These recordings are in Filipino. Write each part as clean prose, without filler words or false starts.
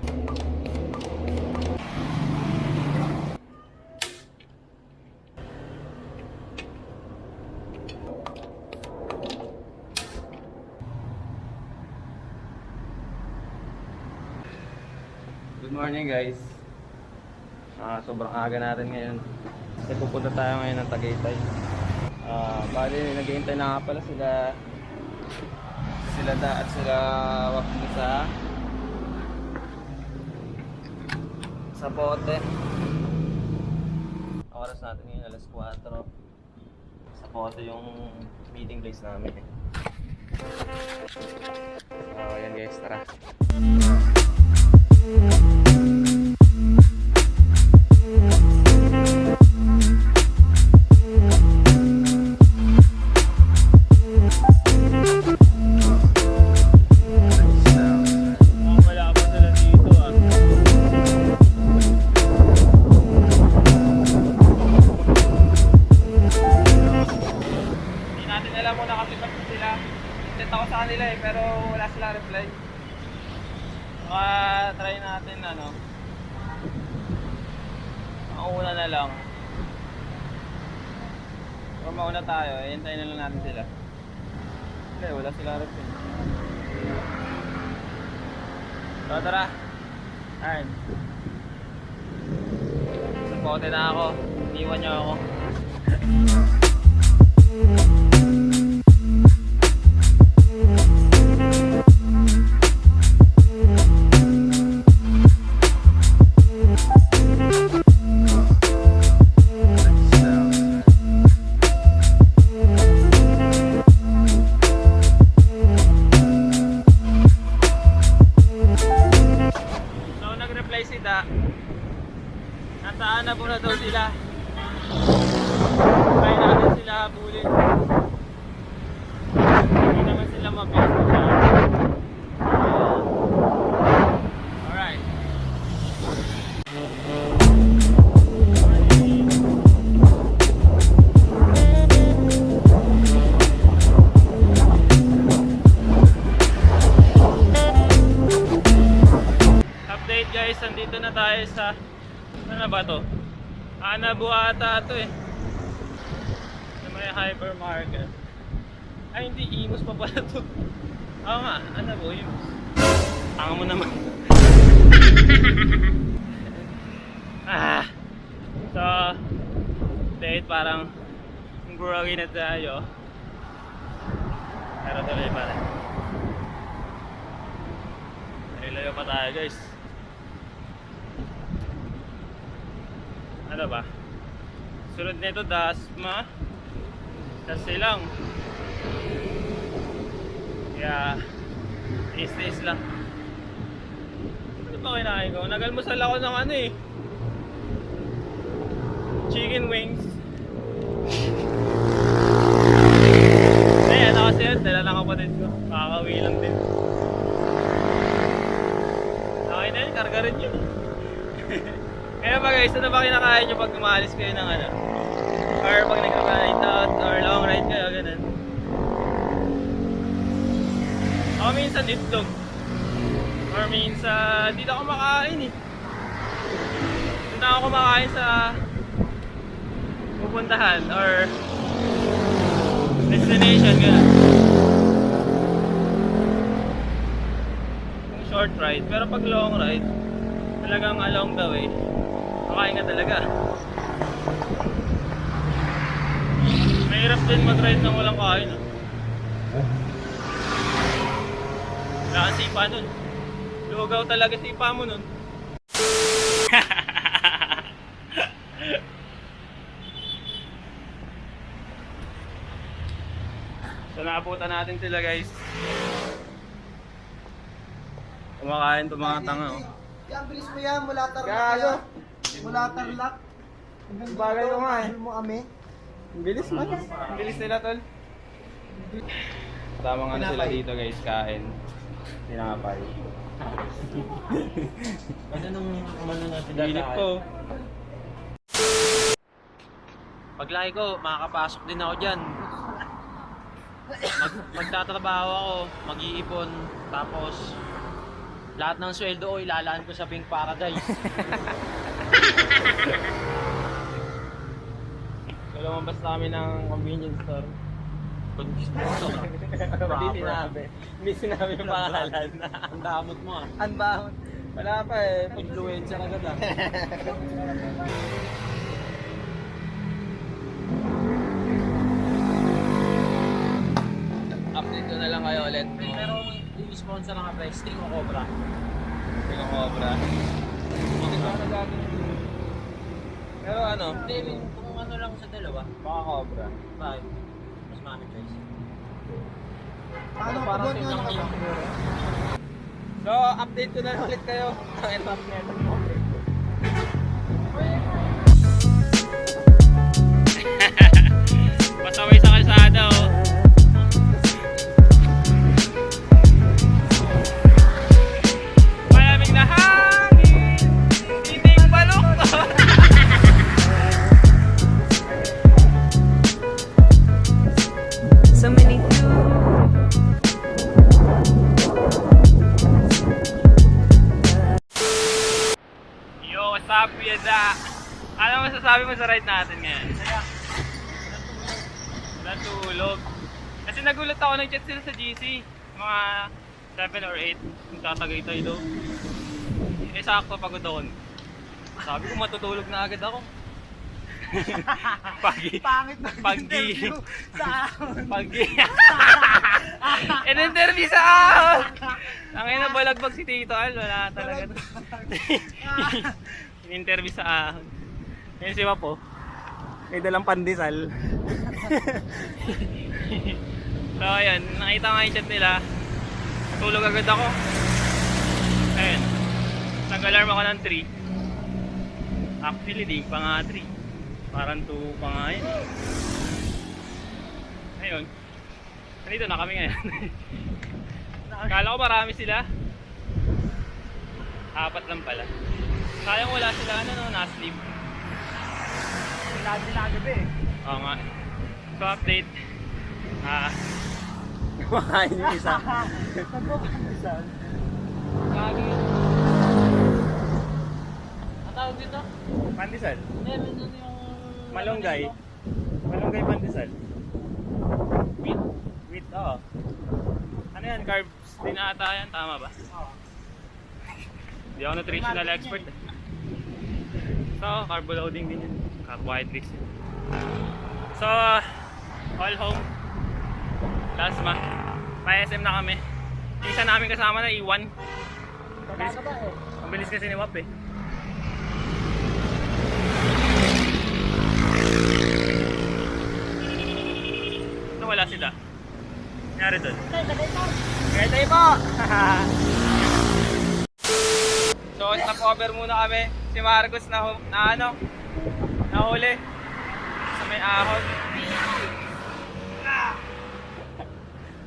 Good morning guys. Sobrang aga natin ngayon. Kasi pupunta tayo ngayon ng Tagaytay. Bali naghihintay na nga pala sila Da at sila Wapni sa bote. Oras natin ngayon alas 4. Sa bote yung meeting place namin. Ayan guys, tara. Pero wala sila reply. Try natin mauna na lang. Kung mauna tayo, hintayin na lang natin sila. Hindi, wala sila reply. So tara. Ayun. Sa bote na ako. Iniwan niyo ako. Nasaan na po na daw sila. Try natin sila habulin. Hindi naman sila mabilis na siya. Alright. Update guys, nandito na tayo sa ano ba to? Anabu ata ito eh. Sa may hypermarket. Ay hindi, Imus pa pala to. Oo nga, Anabu, Imus. Tanga mo naman. So date parang groggy na tayo. Pero tuloy pa rin. Layo pa tayo guys. Ano ba? Sunod nito Dasma sa Silang. Kaya taste lang. Ano ba kinain ko? Nagalmusal ako ng chicken wings. Ayan ako kasi yun, dala ng kapatid ko. Makakawi lang din. Okay na yun, karga rin yun. Kaya ba guys, ano ba kinakain nyo pag umaalis kayo ng or pag nag-ride out or long ride kayo, ganun? Ako minsan itlog. Or minsan, dito ako makain eh. Dito ako kumakain sa pupuntahan or destination, ganun. Yung short ride, pero pag long ride, talagang along the way. Makain ka talaga. Mahirap din mag-ride nang walang kain. Wala kang sipa nun. Lugaw talaga sipa mo nun. So naabutan natin sila guys. Kumakain, tumakatanga oh. Yan, bilis mo yan, mula Tarlac. Mula Tarlac. Bagay ko nga eh. Mo kami. Bilis man. Bilis nila tol. Tamang sila dito guys, kain. Tinapay. Ano nung umano natin dati? Bilip ko. Paglaki ko, makakapasok din ako dyan. Magtatrabaho ako, mag-iipon, tapos Lahat ng sweldo ko ilalaan ko sa Pink Paradise. So, lumabas namin ng convenience store. Hindi sinabi. Hindi sinabi yung pangalan. Ang damot mo ah. Unbound. Wala pa eh. Influencer agad ah. Update ko na lang kayo ulit. Pero yung sponsor ng pre, Sting o Cobra? Hindi ko cobra. Hindi ko na gagawin. Pero ano, Hindi, kung ano lang sa dalawa. baka cobra. Bakit? Mas mami guys. Ano, Parang pagod same nga lang naman. yun. So, update ko na lang ulit kayo. Ang enough neto mo. Pasaway sa kalsada oh. Malamig na hangin. Hindi baluktot. So many you. Yo, what's up, Pieda? Ano masasabi mo sa ride natin ngayon? Natulog. Kasi nagulat ako, nag-chat sila sa GC. Mga 7 or 8. Nagtatagay-tay daw. Eh, sakto pagod ako. Sabi ko, matutulog na agad ako. Pagi. Pangit na Pagi. interview sa ahon. Pagi. In-interview sa ahon. Ang ina, balagbag si Tito Al. Wala talaga. In-interview sa ahon. Ayun si Wapo. May dalang pandesal. So ayan, nakita nga yung chat nila. Tulog agad ako. Ayun. Nag-alarm ako ng 3. Actually, di pa nga 3. Parang 2 pa nga yun. Ayun. Nandito na kami ngayon. Kala ko marami sila. 4 lang pala. Sayang wala sila na-sleep. Wala din na gabi eh. Oo nga. So update. Kumakain yung isa. Nagpapagdasal. Gagi. Ang tawag dito? Pandesal. Hindi, meron yung... Malunggay. Malunggay pandesal. Wheat. Wheat, oo. Ano yan? Carbs din ata yan. Tama ba? Hindi ako nutritional expert. So, carbo loading din yun. Carbohydrates yun. So, all home. Lasma. Pa-SM na kami. Isa namin kasama na Iwan. Baka ba eh. Ang bilis kasi ni Wap eh. Ito wala sila. Nangyari doon. Kaya tayo po! So, stop-over muna kami. Si Marcos na nahuli sa may ahon.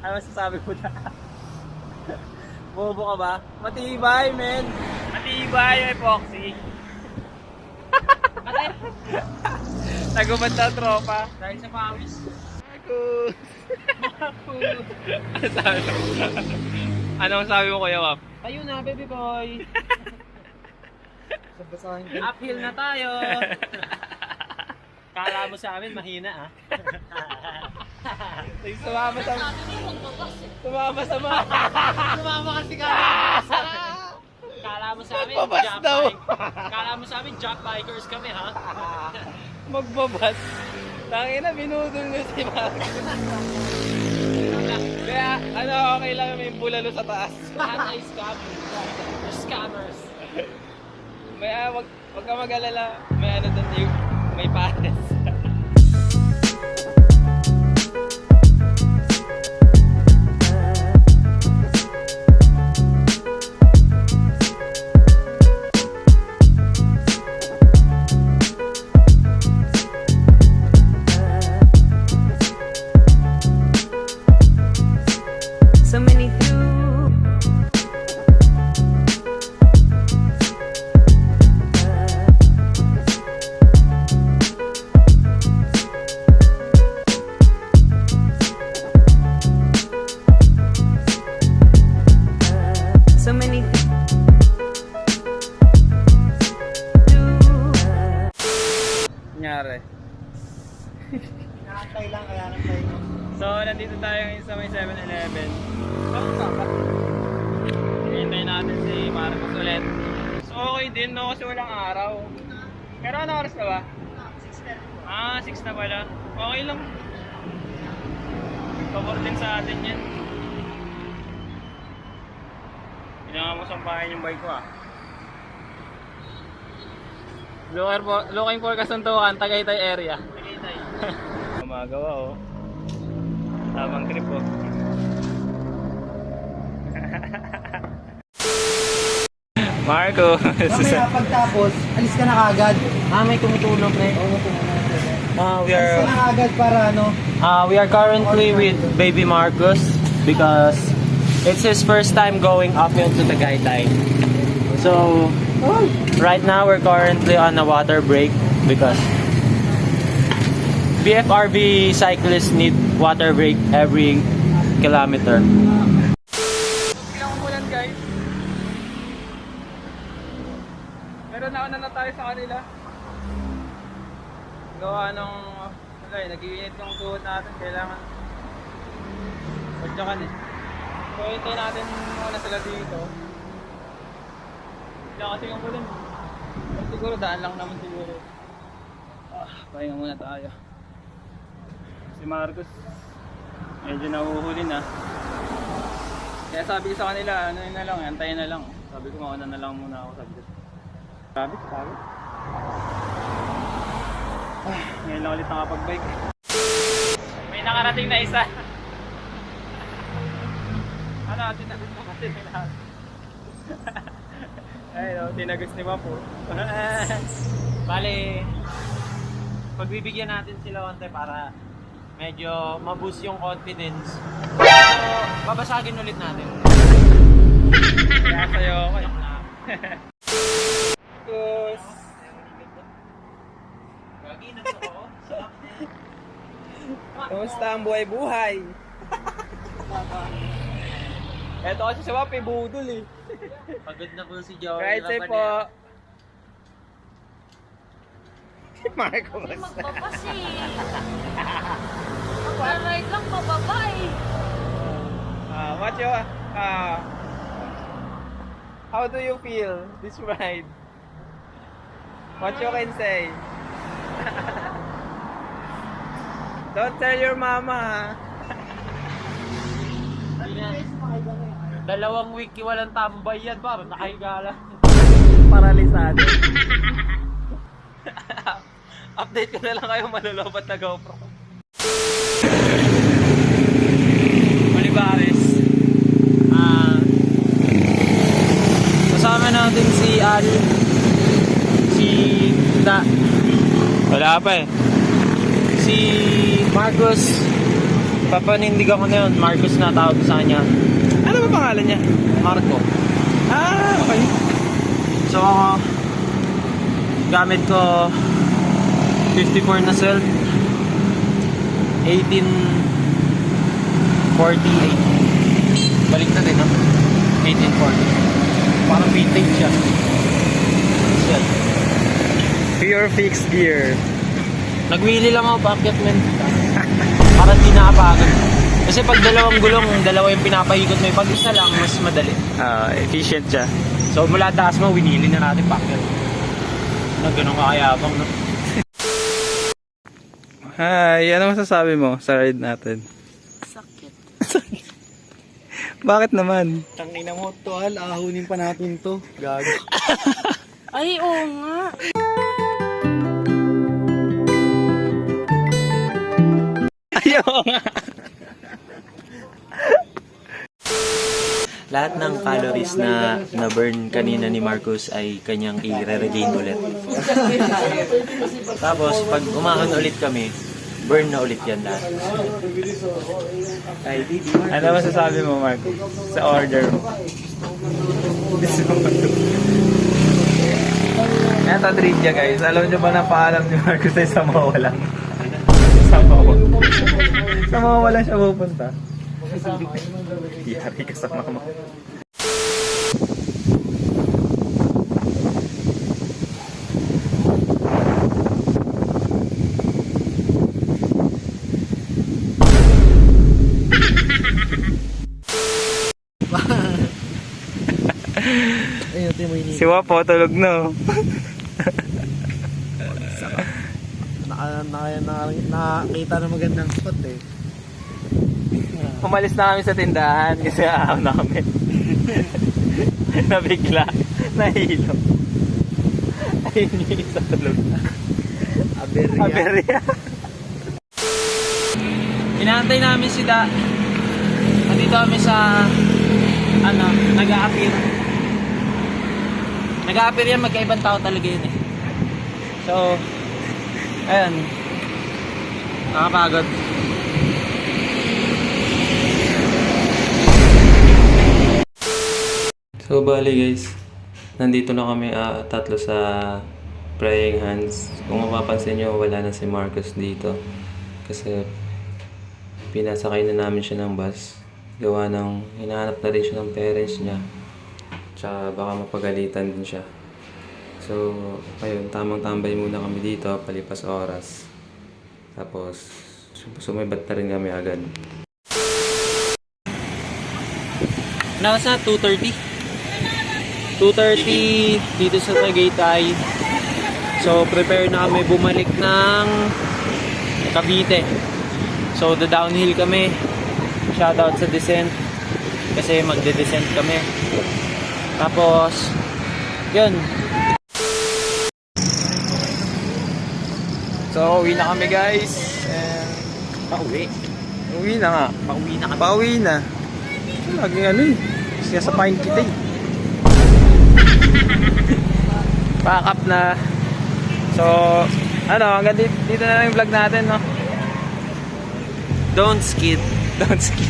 Ano masasabi mo na? Bobo ka ba? Matibay, men! Matibay, may epoxy. Nagubad na ang tropa. Dahil sa pawis. Ano sabi mo, Kuya Wap? Tayo na, baby boy. Sabasahin ko. Uphill na tayo. Kala mo sa amin, mahina ah. Sumama sa... Sumama sa mga... Sumama kasi ka. Kala mo sa amin, Magbabas jock daw. bike. Kala mo sa amin, jock bikers kami ha. Magbabas. Tangina, binudol mo si Marcos. Kaya, ano, okay lang may bulalo sa taas. Lahat ay scam. They're scammers. May, wag ka mag-alala. May ano doon, may pares. So many you. So many pare. Nakantay lang kaya nang tayo. So, nandito tayo ngayon sa may 7-Eleven. Hinihintay natin si Marcos ulit. So, okay din, no? Kasi walang araw. Pero ano oras na ba? 6 na pala. Okay lang. Cover din sa atin yan. Kailangan mo sampahin yung bike ko ah. Looking for Kasuntuan, Tagaytay area. Tagaytay. Gumagawa oh. Tamang trip oh. Marco! Mamaya pagtapos, alis ka na kagad. May tumutulong na Oo, We alis ka na kagad para ano. we are currently with Baby Marcos because it's his first time going up into Tagaytay. So right now we're currently on a water break because BFRB cyclists need water break every kilometer. Ilang umulan guys. Pero nauna na tayo sa kanila. Gawa nung nag-iinit yung tuhod natin. Kailangan pagtsakan eh. So hintay natin muna sila dito. Kaya kasi yung ulan. Siguro daan lang naman siguro. Pahinga muna tayo. Si Marcos medyo nahuhuli na. Kaya sabi ko sa kanila, ano yun na lang, antayin na lang. Sabi ko mauna na lang muna ako, sabi ko. Sabi. Ngayon lang ulit nakapag-bike. May nakarating na isa. Ano, tinagos na. Ayun, tinagos ni Mapo. Bale, pagbibigyan natin sila konti para medyo maboost yung confidence. So, babasagin ulit natin. Kaya sa'yo ako eh. Kus. Kamusta ang buhay-buhay? Eto kasi sa Wapi, budol eh. Pagod na po si Joey. Kahit sa'yo po. Marco, Hindi magbabasi. Mag-ride lang pababa eh. what you, how do you feel this ride? What you can say? Don't tell your mama. Dalawang week walang tambay yan, parang nakahiga lang. Paralisado. Update ko na lang kayo malulobot na GoPro. Olivares. Kasama natin si Al, si Da, Wala pa eh. si Marcos. Papanindigan ko na yun, Marcos na tawag ko sa kanya. Ano ba pangalan niya? Marco. Okay. So ako, gamit ko 54 na cell, 1848. Balik na din, no? 1840. Parang vintage siya. Yan. Pure fixed gear. Nagwili lang ako paakyat, men. Para di nakapagod. Kasi pag dalawang gulong, dalawa yung pinapaikot mo. Pag isa lang, mas madali. Efficient siya. So mula taas mo, winili na natin paakyat. Ganun kakayabang, no? Hi, ano masasabi mo sa ride natin? Sakit. Bakit naman? Tangina mo, tuwal, ahunin pa natin to. Gago. Ay, oo nga. Ayaw nga. Lahat ng calories na na-burn kanina ni Marcos ay kanyang i-regain ulit. Tapos, pag umahon ulit kami, burn na ulit yan lahat. Ano masasabi mo, Marco? Sa order mo? Eto trivia guys. Alam nyo ba na paalam ni Marcos ay sa mawalang? Sa mawalang siya pupunta. Yari ka sa mama. Ayun, ito mo ini. Si Wapo tulog na. Nakakita na magandang spot eh. Umalis na kami sa tindahan kasi aaw na kami. Nabigla. Nahilo. Ayun yung isa tulog na. Aberya. Aberya. Inaantay namin si Da. Nandito kami sa nag-a-appear. Nag-a-appear yan, magkaibang tao talaga yun eh. So, ayun. Nakapagod. So, bali guys, nandito na kami tatlo sa praying hands. Kung mapapansin nyo, wala na si Marcus dito. Kasi pinasakay na namin siya ng bus. Gawa ng hinahanap na rin siya ng parents niya. Tsaka baka mapagalitan din siya. So, ayun, tamang tambay muna kami dito, palipas oras. Tapos, sumibat na rin kami agad. Nasa 2:30. 2:30 dito sa Tagaytay. So, prepare na kami bumalik ng Cavite. So, downhill kami. Shoutout sa descent. Kasi magde-descent kami. Tapos, yun. So, uwi na kami guys. And, pauwi. Uwi na nga. Pauwi na kami. Pauwi na. Lagi ano eh. Siyasapahin kita eh. Pack up na. So, hanggang dito na lang yung vlog natin, no? Don't skid. Don't skid.